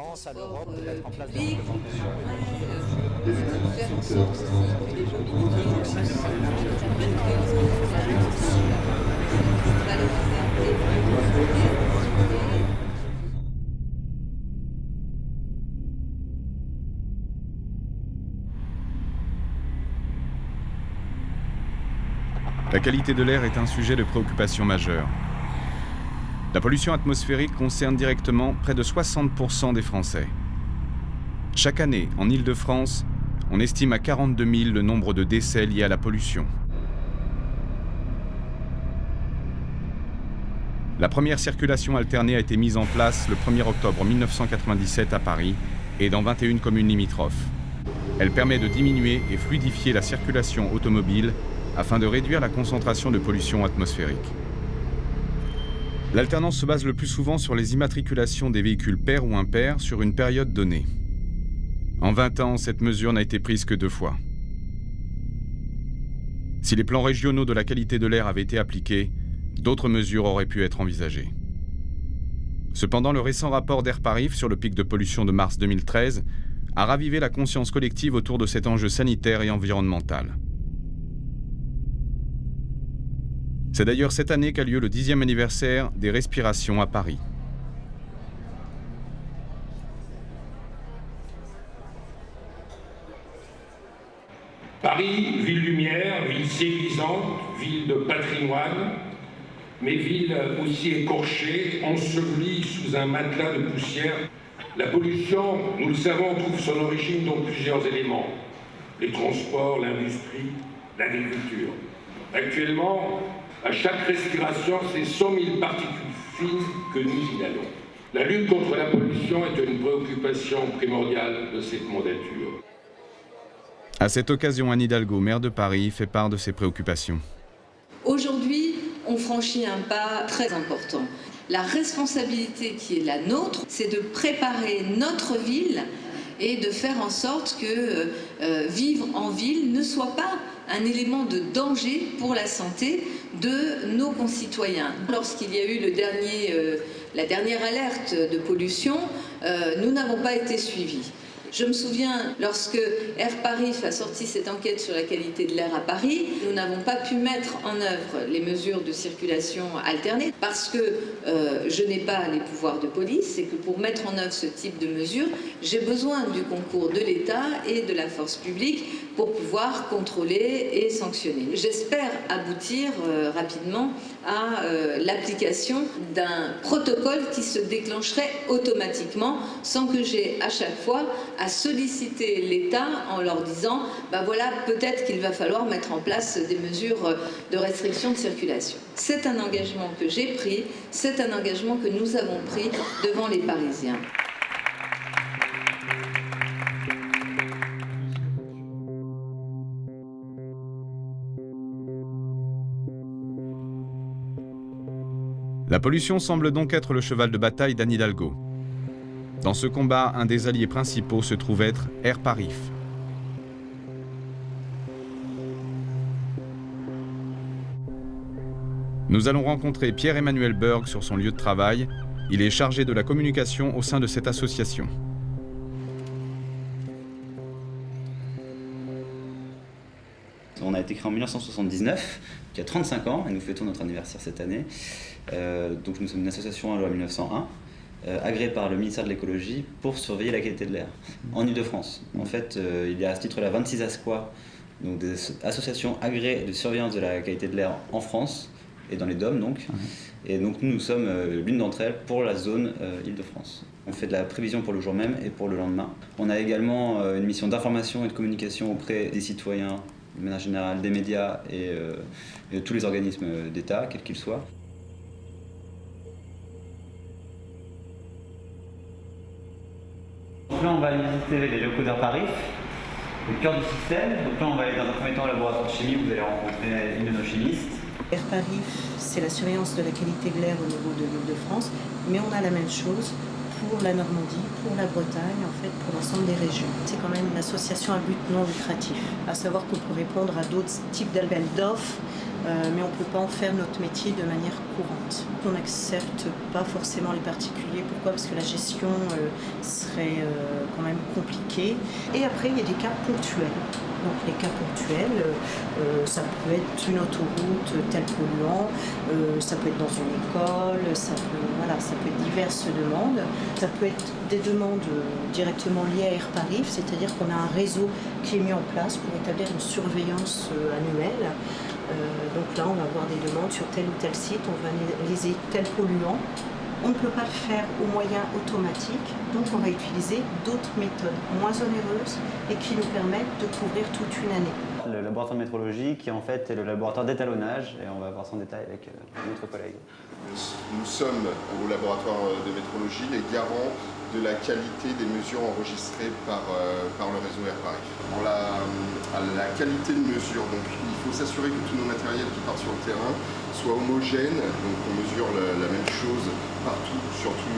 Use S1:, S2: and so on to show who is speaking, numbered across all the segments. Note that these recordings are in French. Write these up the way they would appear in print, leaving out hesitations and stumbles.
S1: France, à l'Europe, de mettre en place des
S2: public,
S1: réglementations.
S2: faire en sorte aussi que les mobilités puissent
S3: La qualité de l'air est un sujet de préoccupation majeur. La pollution atmosphérique concerne directement près de 60% des Français. Chaque année, en Île-de-France, on estime à 42 000 le nombre de décès liés à la pollution. La première circulation alternée a été mise en place le 1er octobre 1997 à Paris et dans 21 communes limitrophes. Elle permet de diminuer et fluidifier la circulation automobile afin de réduire la concentration de pollution atmosphérique. L'alternance se base le plus souvent sur les immatriculations des véhicules pairs ou impairs sur une période donnée. En 20 ans, cette mesure n'a été prise que 2 fois. Si les plans régionaux de la qualité de l'air avaient été appliqués, d'autres mesures auraient pu être envisagées. Cependant, le récent rapport d'Airparif sur le pic de pollution de mars 2013 a ravivé la conscience collective autour de cet enjeu sanitaire et environnemental. C'est d'ailleurs cette année qu'a lieu le 10e anniversaire des respirations à Paris.
S4: Paris, ville lumière, ville civilisante, ville de patrimoine, mais ville aussi écorchée, ensevelie sous un matelas de poussière. La pollution, nous le savons, trouve son origine dans plusieurs éléments. Les transports, l'industrie, l'agriculture. Actuellement, à chaque respiration, c'est 100 000 particules fines que nous inhalons. La lutte contre la pollution est une préoccupation primordiale de cette mandature.
S3: À cette occasion, Anne Hidalgo, maire de Paris, fait part de ses préoccupations.
S2: Aujourd'hui, on franchit un pas très important. La responsabilité qui est la nôtre, c'est de préparer notre ville et de faire en sorte que vivre en ville ne soit pas un élément de danger pour la santé de nos concitoyens. Lorsqu'il y a eu la dernière alerte de pollution, nous n'avons pas été suivis. Je me souviens, lorsque Airparif a sorti cette enquête sur la qualité de l'air à Paris, nous n'avons pas pu mettre en œuvre les mesures de circulation alternée parce que je n'ai pas les pouvoirs de police et que pour mettre en œuvre ce type de mesures, j'ai besoin du concours de l'État et de la force publique pour pouvoir contrôler et sanctionner. J'espère aboutir rapidement à l'application d'un protocole qui se déclencherait automatiquement sans que j'ai à chaque fois à solliciter l'État en leur disant voilà, peut-être qu'il va falloir mettre en place des mesures de restriction de circulation. C'est un engagement que j'ai pris, c'est un engagement que nous avons pris devant les Parisiens.
S3: La pollution semble donc être le cheval de bataille d'Anne Hidalgo. Dans ce combat, un des alliés principaux se trouve être Airparif. Nous allons rencontrer Pierre-Emmanuel Berg sur son lieu de travail. Il est chargé de la communication au sein de cette association.
S5: On a été créé en 1979, qui a 35 ans, et nous fêtons notre anniversaire cette année. Donc nous sommes une association à la loi 1901, agréée par le ministère de l'écologie pour surveiller la qualité de l'air en Île-de-France. En fait, il y a à ce titre-là 26 ASQA, donc des associations agréées de surveillance de la qualité de l'air en France et dans les DOM donc. Et donc nous sommes l'une d'entre elles pour la zone Île-de-France. On fait de la prévision pour le jour même et pour le lendemain. On a également une mission d'information et de communication auprès des citoyens, de manière générale, des médias et de tous les organismes d'État, quels qu'ils soient.
S6: Donc là, on va aller visiter les locaux d'Airparif, le cœur du système. Donc là, on va aller dans un premier temps au laboratoire de chimie où vous allez rencontrer une de nos chimistes.
S7: Airparif, c'est la surveillance de la qualité de l'air au niveau de l'Île-de-France, mais on a la même chose pour la Normandie, pour la Bretagne, en fait, pour l'ensemble des régions. C'est quand même une association à but non lucratif, à savoir que pour répondre à d'autres types d'appels d'offres, mais on ne peut pas en faire notre métier de manière courante. On n'accepte pas forcément les particuliers. Pourquoi? Parce que la gestion serait quand même compliquée. Et après, il y a des cas ponctuels. Donc les cas ponctuels, ça peut être une autoroute, tel polluant, ça peut être dans une école, ça peut être diverses demandes. Ça peut être des demandes directement liées à Airparif, c'est-à-dire qu'on a un réseau qui est mis en place pour établir une surveillance annuelle. Donc là, on va avoir des demandes sur tel ou tel site, on va analyser tel polluant. On ne peut pas le faire au moyen automatique, donc on va utiliser d'autres méthodes moins onéreuses et qui nous permettent de couvrir toute une année.
S6: Le laboratoire de métrologie qui en fait est le laboratoire d'étalonnage et on va voir ça en détail avec notre collègue.
S8: Nous sommes au laboratoire de métrologie les garants de la qualité des mesures enregistrées par le réseau Airparif. Pour la qualité de mesure, donc, il faut s'assurer que tous nos matériels qui partent sur le terrain soient homogènes, donc on mesure la même chose partout, surtout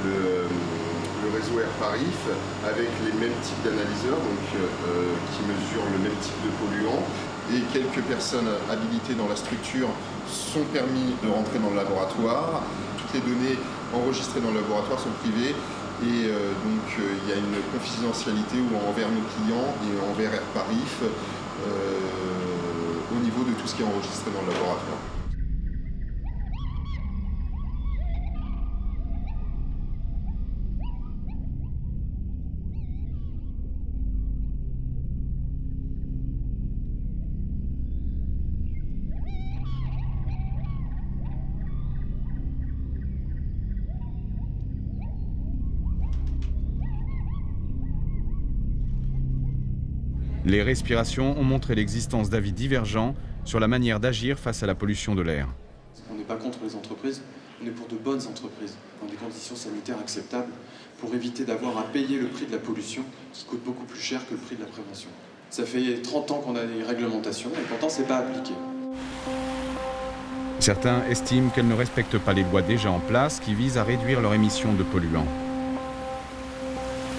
S8: le réseau Airparif, avec les mêmes types d'analyseurs, donc qui mesurent le même type de polluants. Et quelques personnes habilitées dans la structure sont permis de rentrer dans le laboratoire. Toutes les données enregistrées dans le laboratoire sont privées et donc il y a une confidentialité envers nos clients et envers Airparif au niveau de tout ce qui est enregistré dans le laboratoire.
S3: Les respirations ont montré l'existence d'avis divergents sur la manière d'agir face à la pollution de l'air.
S9: On n'est pas contre les entreprises, on est pour de bonnes entreprises, dans des conditions sanitaires acceptables, pour éviter d'avoir à payer le prix de la pollution, qui coûte beaucoup plus cher que le prix de la prévention. Ça fait 30 ans qu'on a des réglementations, et pourtant c'est pas appliqué.
S3: Certains estiment qu'elles ne respectent pas les lois déjà en place qui visent à réduire leur émission de polluants.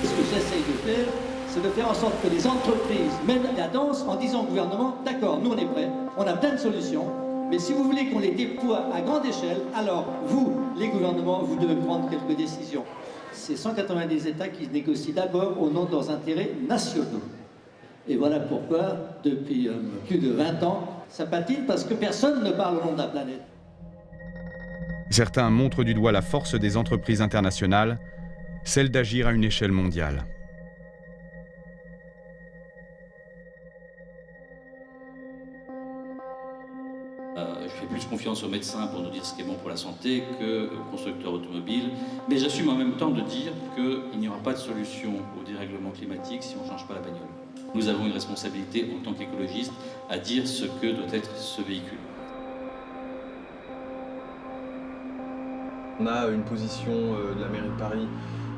S10: Ce que j'essaye de faire, c'est de faire en sorte que les entreprises mènent la danse en disant au gouvernement, d'accord, nous on est prêts, on a plein de solutions, mais si vous voulez qu'on les déploie à grande échelle, alors vous, les gouvernements, vous devez prendre quelques décisions. C'est 190 États qui négocient d'abord au nom de leurs intérêts nationaux. Et voilà pourquoi, depuis plus de 20 ans, ça patine parce que personne ne parle au nom de la planète.
S3: Certains montrent du doigt la force des entreprises internationales, celle d'agir à une échelle mondiale.
S11: Je fais plus confiance aux médecins pour nous dire ce qui est bon pour la santé qu'aux constructeurs automobiles. Mais j'assume en même temps de dire qu'il n'y aura pas de solution au dérèglement climatique si on ne change pas la bagnole. Nous avons une responsabilité en tant qu'écologistes à dire ce que doit être ce véhicule.
S12: On a une position de la mairie de Paris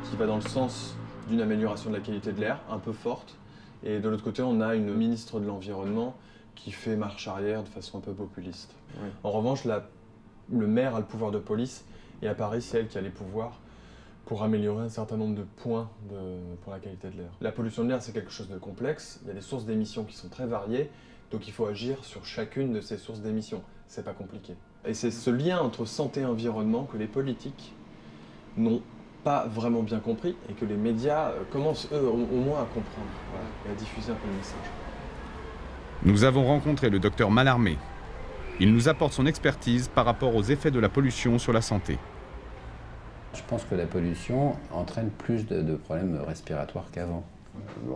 S12: qui va dans le sens d'une amélioration de la qualité de l'air, un peu forte. Et de l'autre côté, on a une ministre de l'Environnement qui fait marche arrière de façon un peu populiste. Oui. En revanche, le maire a le pouvoir de police et à Paris, c'est elle qui a les pouvoirs pour améliorer un certain nombre de points pour la qualité de l'air. La pollution de l'air, c'est quelque chose de complexe. Il y a des sources d'émissions qui sont très variées, donc il faut agir sur chacune de ces sources d'émissions. C'est pas compliqué. Et c'est ce lien entre santé et environnement que les politiques n'ont pas vraiment bien compris et que les médias commencent, eux, au moins à comprendre, voilà, et à diffuser un peu le message.
S3: Nous avons rencontré le docteur Mallarmé. Il nous apporte son expertise par rapport aux effets de la pollution sur la santé.
S13: Je pense que la pollution entraîne plus de problèmes respiratoires qu'avant.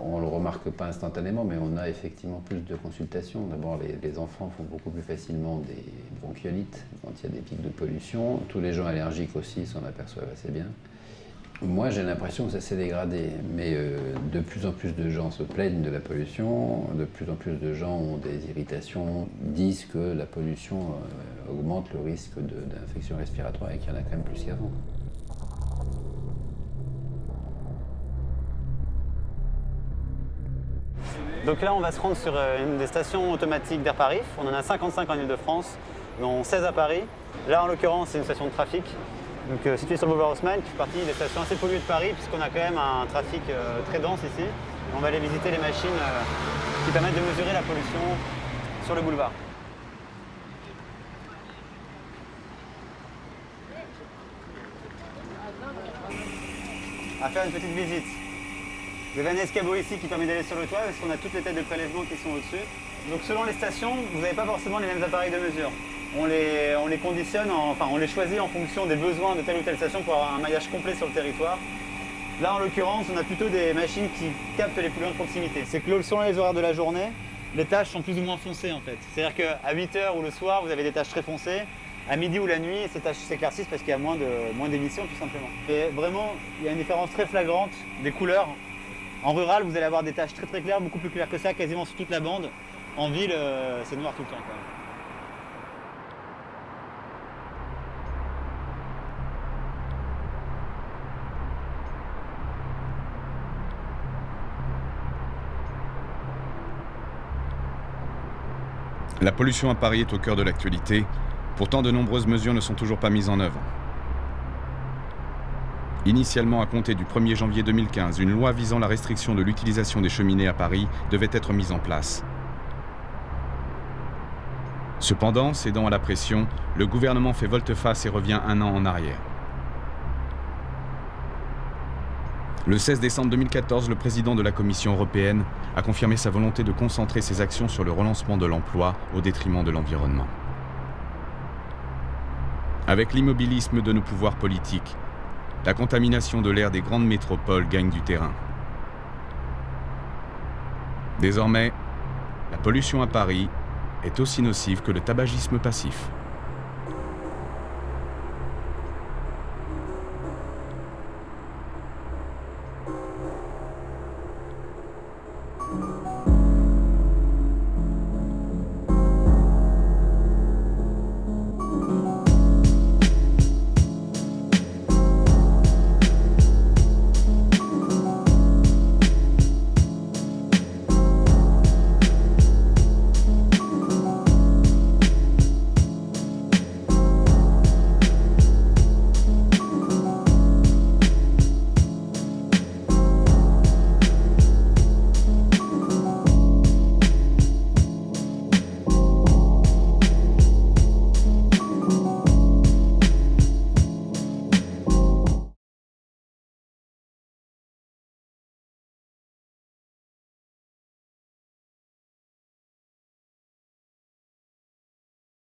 S13: On ne le remarque pas instantanément, mais on a effectivement plus de consultations. D'abord, les enfants font beaucoup plus facilement des bronchiolites quand il y a des pics de pollution. Tous les gens allergiques aussi s'en aperçoivent assez bien. Moi, j'ai l'impression que ça s'est dégradé, mais de plus en plus de gens se plaignent de la pollution, de plus en plus de gens ont des irritations, disent que la pollution augmente le risque d'infection respiratoire et qu'il y en a quand même plus qu'avant.
S6: Donc là, on va se rendre sur une des stations automatiques d'Airparif. On en a 55 en Ile-de-France, dont 16 à Paris. Là, en l'occurrence, c'est une station de trafic. Donc, située sur le boulevard Haussmann, qui fait partie des stations assez polluées de Paris, puisqu'on a quand même un trafic très dense ici. On va aller visiter les machines qui permettent de mesurer la pollution sur le boulevard. À faire une petite visite. Vous avez un escabeau ici qui permet d'aller sur le toit parce qu'on a toutes les têtes de prélèvement qui sont au-dessus. Donc selon les stations, vous n'avez pas forcément les mêmes appareils de mesure. On les conditionne, on les choisit en fonction des besoins de telle ou telle station pour avoir un maillage complet sur le territoire. Là en l'occurrence, on a plutôt des machines qui captent les polluants de proximité. C'est que selon les horaires de la journée, les tâches sont plus ou moins foncées en fait. C'est-à-dire qu'à 8h ou le soir, vous avez des tâches très foncées. À midi ou la nuit, ces tâches s'éclaircissent parce qu'il y a moins d'émissions tout simplement. Et vraiment, il y a une différence très flagrante des couleurs. En rural, vous allez avoir des tâches très claires, beaucoup plus claires que ça, quasiment sur toute la bande. En ville, c'est noir tout le temps quand même.
S3: La pollution à Paris est au cœur de l'actualité. Pourtant, de nombreuses mesures ne sont toujours pas mises en œuvre. Initialement, à compter du 1er janvier 2015, une loi visant la restriction de l'utilisation des cheminées à Paris devait être mise en place. Cependant, cédant à la pression, le gouvernement fait volte-face et revient un an en arrière. Le 16 décembre 2014, le président de la Commission européenne a confirmé sa volonté de concentrer ses actions sur le relancement de l'emploi au détriment de l'environnement. Avec l'immobilisme de nos pouvoirs politiques, la contamination de l'air des grandes métropoles gagne du terrain. Désormais, la pollution à Paris est aussi nocive que le tabagisme passif.